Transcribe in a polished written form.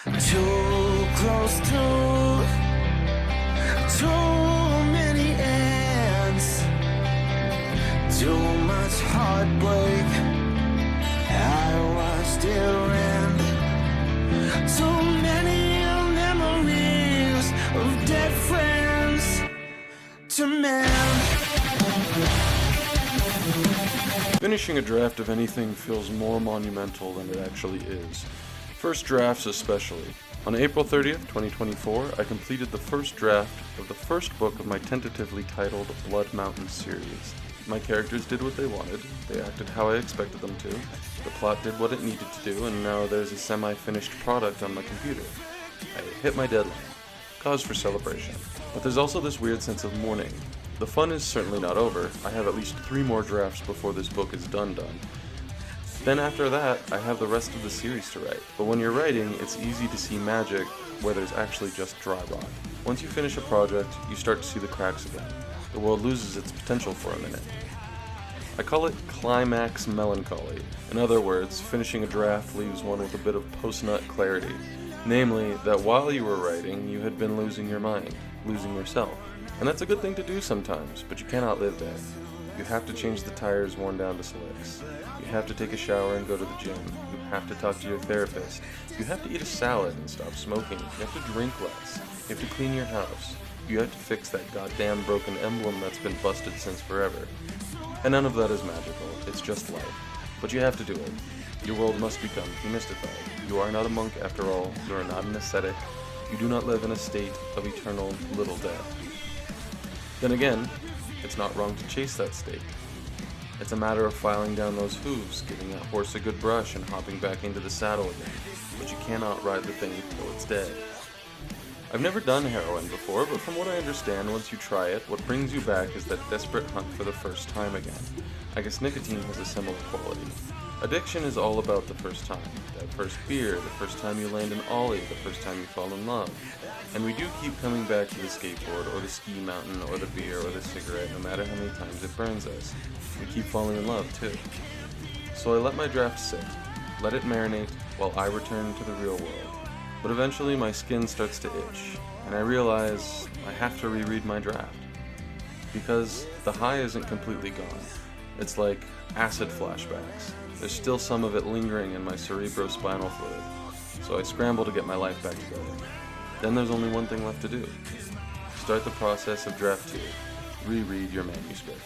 Too close to too many ends, too much heartbreak. I watched it end. Too many memories of dead friends to mend. Finishing a draft of anything feels more monumental than it actually is. First drafts especially. On April 30th, 2024, I completed the first draft of the first book of my tentatively titled Blood Mountain series. My characters did what they wanted, they acted how I expected them to, the plot did what it needed to do, and now there's a semi-finished product on my computer. I hit my deadline. Cause for celebration. But there's also this weird sense of mourning. The fun is certainly not over. I have at least 3 more drafts before this book is done. Then after that, I have the rest of the series to write. But when you're writing, it's easy to see magic where there's actually just dry rot. Once you finish a project, you start to see the cracks again. The world loses its potential for a minute. I call it climax melancholy. In other words, finishing a draft leaves one with a bit of post-nut clarity. Namely, that while you were writing, you had been losing your mind, losing yourself. And that's a good thing to do sometimes, but you cannot live there. You have to change the tires worn down to slicks. You have to take a shower and go to the gym. You have to talk to your therapist. You have to eat a salad and stop smoking. You have to drink less. You have to clean your house. You have to fix that goddamn broken emblem that's been busted since forever. And none of that is magical, it's just life. But you have to do it. Your world must become demystified. You are not a monk after all, you are not an ascetic. You do not live in a state of eternal little death. Then again, it's not wrong to chase that state. It's a matter of filing down those hooves, giving that horse a good brush, and hopping back into the saddle again. But you cannot ride the thing till it's dead. I've never done heroin before, but from what I understand, once you try it, what brings you back is that desperate hunt for the first time again. I guess nicotine has a similar quality. Addiction is all about the first time. That first beer, the first time you land an ollie, the first time you fall in love. And we do keep coming back to the skateboard, or the ski mountain, or the beer, or the cigarette, no matter how many times it burns us. We keep falling in love, too. So I let my draft sit, let it marinate, while I return to the real world. But eventually my skin starts to itch, and I realize I have to reread my draft. Because the high isn't completely gone. It's like acid flashbacks. There's still some of it lingering in my cerebrospinal fluid, so I scramble to get my life back together. Then there's only one thing left to do. Start the process of draft 2. Reread your manuscript.